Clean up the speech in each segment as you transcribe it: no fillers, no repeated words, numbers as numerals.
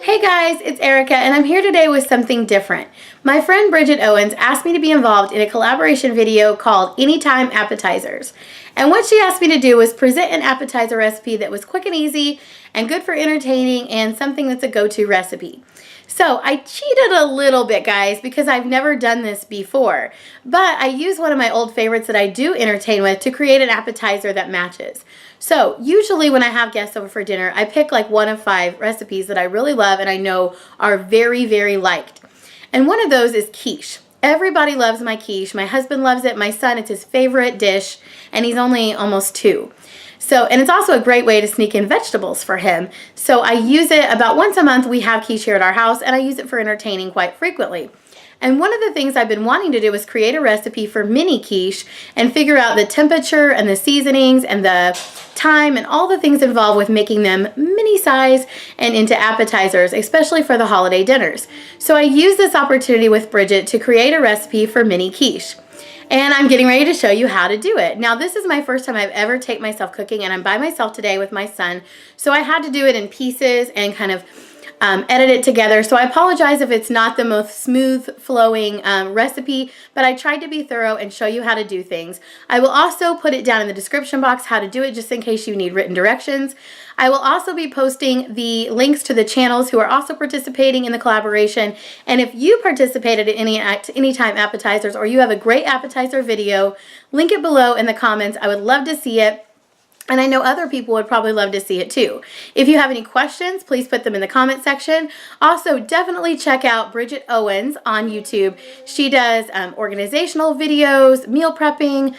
Hey guys, it's Erica and I'm here today with something different. My friend Bridget Owens asked me to be involved in a collaboration video called Anytime Appetizers. And what she asked me to do was present an appetizer recipe that was quick and easy and good for entertaining and something that's a go-to recipe. So I cheated a little bit, guys, because I've never done this before. But I used one of my old favorites that I do entertain with to create an appetizer that matches. So usually when I have guests over for dinner, I pick like one of 5 recipes that I really love and I know are very, very liked. And one of those is quiche. Everybody loves my quiche. My husband loves it. My son, it's his favorite dish, and he's only almost 2. And it's also a great way to sneak in vegetables for him. So I use it about once a month. We have quiche here at our house, and I use it for entertaining quite frequently. And one of the things I've been wanting to do is create a recipe for mini quiche and figure out the temperature and the seasonings and the time and all the things involved with making them mini size and into appetizers, especially for the holiday dinners. So I used this opportunity with Bridget to create a recipe for mini quiche. And I'm getting ready to show you how to do it. Now, this is my first time I've ever taken myself cooking, and I'm by myself today with my son. So I had to do it in pieces and kind of edit it together. So I apologize if it's not the most smooth flowing recipe, but I tried to be thorough and show you how to do things. I will also put it down in the description box how to do it, just in case you need written directions. I will also be posting the links to the channels who are also participating in the collaboration. And if you participated in Anytime Appetizers, or you have a great appetizer video, link it below in the comments. I would love to see it. And I know other people would probably love to see it too. If you have any questions, please put them in the comment section. Also, definitely check out Bridget Owens on YouTube. She does organizational videos, meal prepping,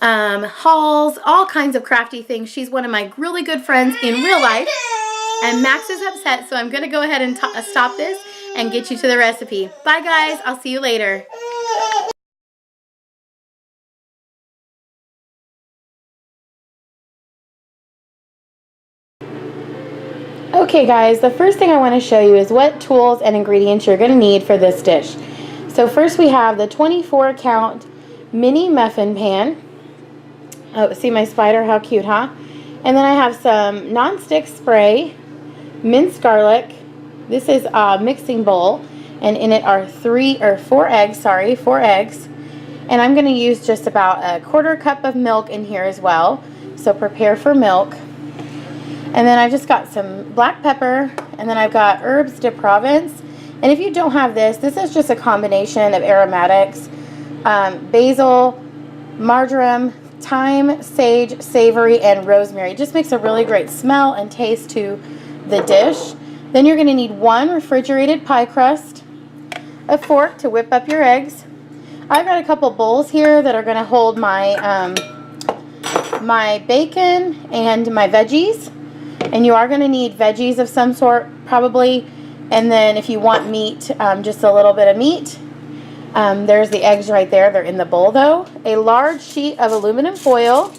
hauls, all kinds of crafty things. She's one of my really good friends in real life. And Max is upset, so I'm going to go ahead and stop this and get you to the recipe. Bye guys, I'll see you later. Okay guys, the first thing I want to show you is what tools and ingredients you're going to need for this dish. So first we have the 24 count mini muffin pan. Oh, see my spider? How cute, huh? And then I have some non-stick spray, minced garlic. This is a mixing bowl, and in it are 4 eggs. And I'm going to use just about a 1/4 cup of milk in here as well. So prepare for milk. And then I've just got some black pepper, and then I've got herbes de Provence. And if you don't have this, this is just a combination of aromatics, basil, marjoram, thyme, sage, savory, and rosemary. It just makes a really great smell and taste to the dish. Then you're going to need 1 refrigerated pie crust, a fork to whip up your eggs. I've got a couple bowls here that are going to hold my, my bacon and my veggies. And you are going to need veggies of some sort, probably. And then if you want meat, just a little bit of meat. There's the eggs right there. They're in the bowl, though. A large sheet of aluminum foil.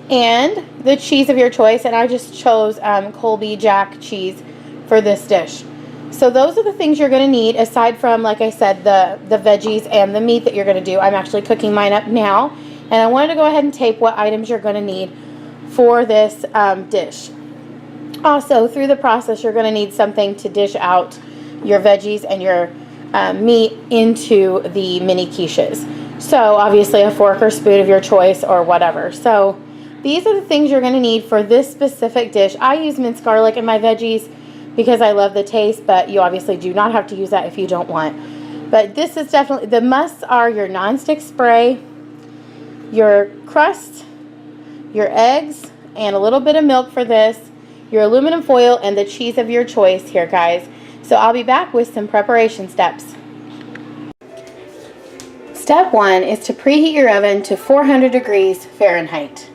And the cheese of your choice. And I just chose Colby Jack Cheese for this dish. So those are the things you're going to need, aside from, like I said, the veggies and the meat that you're going to do. I'm actually cooking mine up now. And I wanted to go ahead and tape what items you're going to need for this dish. Also, through the process, you're going to need something to dish out your veggies and your meat into the mini quiches. So obviously a fork or spoon of your choice or whatever. So these are the things you're going to need for this specific dish. I use minced garlic in my veggies because I love the taste, but you obviously do not have to use that if you don't want. But this is definitely, the musts are your nonstick spray, your crust, your eggs, and a little bit of milk for this, your aluminum foil, and the cheese of your choice here, guys. So I'll be back with some preparation steps. Step 1 is to preheat your oven to 400 degrees Fahrenheit.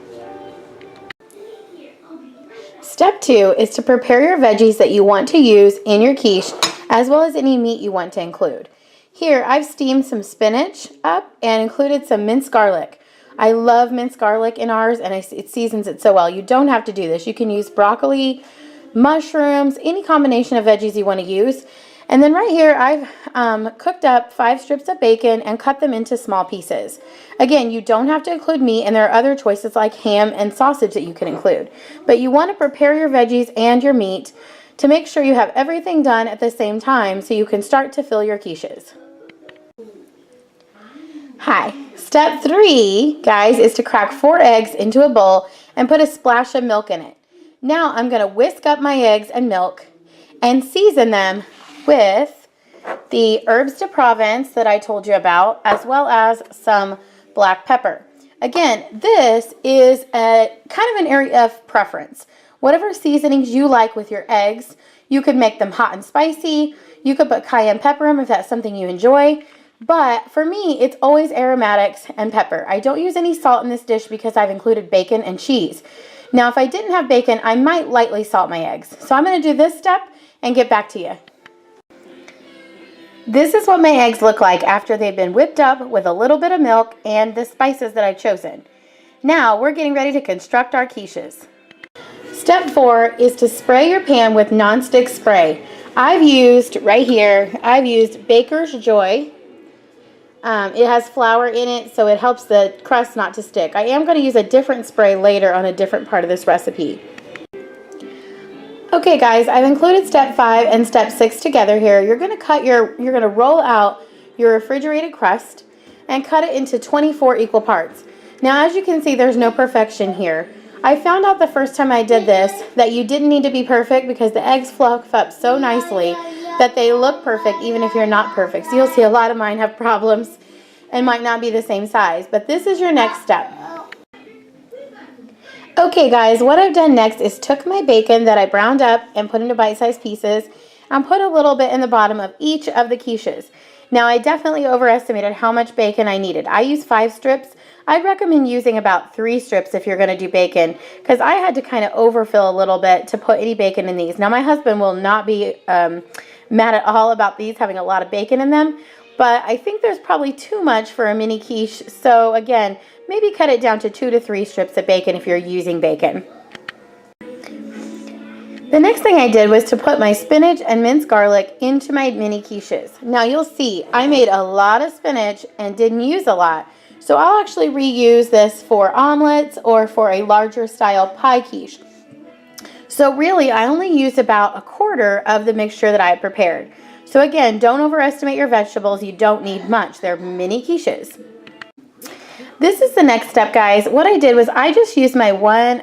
Step 2 is to prepare your veggies that you want to use in your quiche, as well as any meat you want to include. Here, I've steamed some spinach up and included some minced garlic. I love minced garlic in ours, and it seasons it so well. You don't have to do this. You can use broccoli, mushrooms, any combination of veggies you want to use. And then right here, I've cooked up 5 strips of bacon and cut them into small pieces. Again, you don't have to include meat, and there are other choices like ham and sausage that you can include. But you want to prepare your veggies and your meat to make sure you have everything done at the same time so you can start to fill your quiches. Hi. Step 3, guys, is to crack 4 eggs into a bowl and put a splash of milk in it. Now I'm going to whisk up my eggs and milk and season them with the herbs de Provence that I told you about, as well as some black pepper. Again, this is a kind of an area of preference. Whatever seasonings you like with your eggs, you could make them hot and spicy. You could put cayenne pepper in them if that's something you enjoy. But for me, it's always aromatics and pepper. I don't use any salt in this dish because I've included bacon and cheese. Now, if I didn't have bacon, I might lightly salt my eggs. So I'm going to do this step and get back to you. This is what my eggs look like after they've been whipped up with a little bit of milk and the spices that I've chosen. Now, we're getting ready to construct our quiches. Step 4 is to spray your pan with nonstick spray. I've used, right here, I've used Baker's Joy. It has flour in it, so it helps the crust not to stick. I am going to use a different spray later on a different part of this recipe. Okay guys, I've included step 5 and step 6 together here. You're going to roll out your refrigerated crust and cut it into 24 equal parts. Now, as you can see, there's no perfection here. I found out the first time I did this that you didn't need to be perfect because the eggs fluff up so nicely that they look perfect even if you're not perfect. So you'll see a lot of mine have problems and might not be the same size, but this is your next step. Okay guys, what I've done next is took my bacon that I browned up and put into bite-sized pieces and put a little bit in the bottom of each of the quiches. Now, I definitely overestimated how much bacon I needed. I used 5 strips. I'd recommend using about 3 strips if you're going to do bacon, because I had to kind of overfill a little bit to put any bacon in these. Now, my husband will not be mad at all about these having a lot of bacon in them, but I think there's probably too much for a mini quiche. So again, maybe cut it down to 2 to 3 strips of bacon if you're using bacon. The next thing I did was to put my spinach and minced garlic into my mini quiches. Now you'll see I made a lot of spinach and didn't use a lot. So I'll actually reuse this for omelets or for a larger style pie quiche. So really I only used about a quarter of the mixture that I had prepared. So again, don't overestimate your vegetables. You don't need much. They're mini quiches. This is the next step, guys. What I did was I just used my 1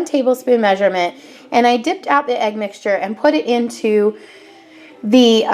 tablespoon measurement, and I dipped out the egg mixture and put it into the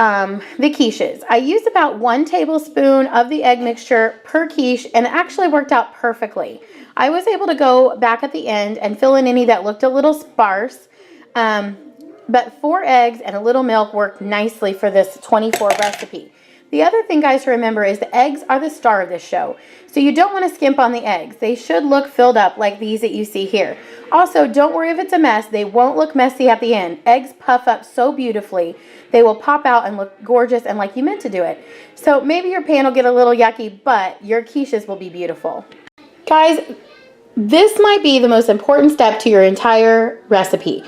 quiches. I used about 1 tablespoon of the egg mixture per quiche, and it actually worked out perfectly. I was able to go back at the end and fill in any that looked a little sparse, but 4 eggs and a little milk worked nicely for this 24 recipe. The other thing, guys, to remember is the eggs are the star of this show. So you don't want to skimp on the eggs. They should look filled up like these that you see here. Also, don't worry if it's a mess. They won't look messy at the end. Eggs puff up so beautifully. They will pop out and look gorgeous and like you meant to do it. So maybe your pan will get a little yucky, but your quiches will be beautiful. Guys, this might be the most important step to your entire recipe.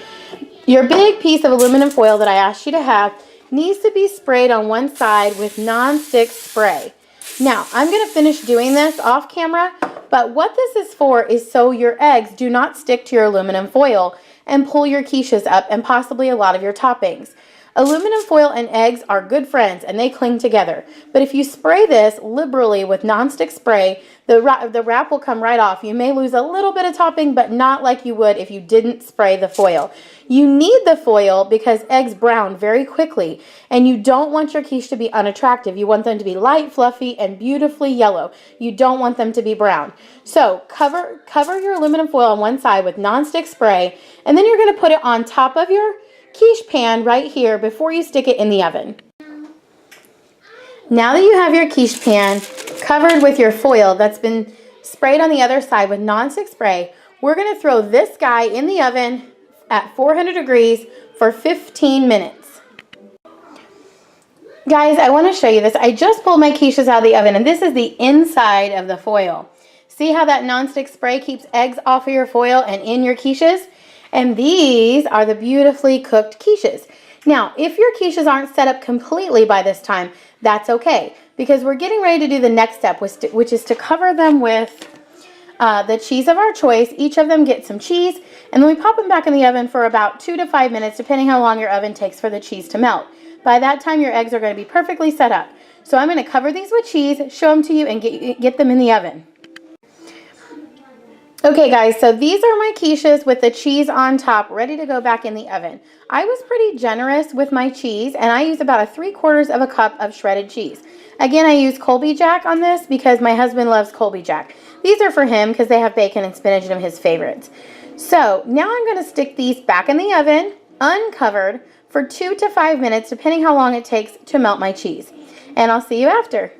Your big piece of aluminum foil that I asked you to have needs to be sprayed on one side with non-stick spray. Now, I'm going to finish doing this off camera, but what this is for is so your eggs do not stick to your aluminum foil and pull your quiches up and possibly a lot of your toppings. Aluminum foil and eggs are good friends and they cling together. But if you spray this liberally with non-stick spray, the wrap will come right off. You may lose a little bit of topping, but not like you would if you didn't spray the foil. You need the foil because eggs brown very quickly, and you don't want your quiche to be unattractive. You want them to be light, fluffy, and beautifully yellow. You don't want them to be brown. So cover your aluminum foil on one side with non-stick spray, and then you're going to put it on top of your quiche pan right here before you stick it in the oven. Now that you have your quiche pan covered with your foil that's been sprayed on the other side with non-stick spray, we're going to throw this guy in the oven at 400 degrees for 15 minutes. Guys, I want to show you this. I just pulled my quiches out of the oven, and this is the inside of the foil. See how that non-stick spray keeps eggs off of your foil and in your quiches? And these are the beautifully cooked quiches. Now, if your quiches aren't set up completely by this time, that's okay, because we're getting ready to do the next step, which is to cover them with the cheese of our choice. Each of them get some cheese, and then we pop them back in the oven for about 2 to 5 minutes, depending how long your oven takes for the cheese to melt. By that time, your eggs are going to be perfectly set up. So I'm going to cover these with cheese, show them to you, and get them in the oven. Okay guys, so these are my quiches with the cheese on top, ready to go back in the oven. I was pretty generous with my cheese, and I used about 3/4 of a cup of shredded cheese. Again, I use Colby Jack on this because my husband loves Colby Jack. These are for him because they have bacon and spinach in them, his favorites. So now I'm going to stick these back in the oven, uncovered, for 2 to 5 minutes, depending how long it takes to melt my cheese. And I'll see you after.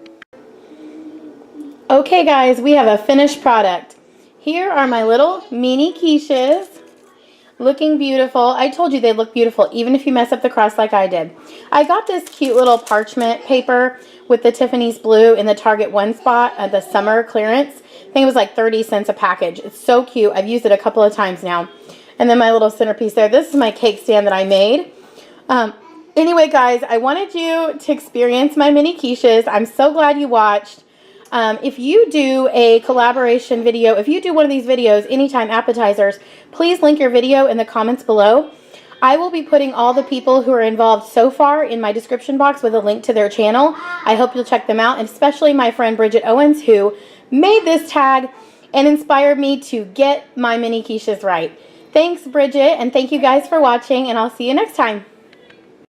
Okay guys, we have a finished product. Here are my little mini quiches, looking beautiful. I told you they look beautiful even if you mess up the crust like I did. I got this cute little parchment paper with the Tiffany's blue in the Target One Spot at the summer clearance. I think it was like 30 cents a package. It's so cute. I've used it a couple of times now. And then my little centerpiece there. This is my cake stand that I made. Anyway, guys, I wanted you to experience my mini quiches. I'm so glad you watched. If you do a collaboration video, if you do one of these videos, anytime appetizers, please link your video in the comments below. I will be putting all the people who are involved so far in my description box with a link to their channel. I hope you'll check them out, and especially my friend Bridget Owens, who made this tag and inspired me to get my mini quiches right. Thanks, Bridget, and thank you guys for watching, and I'll see you next time.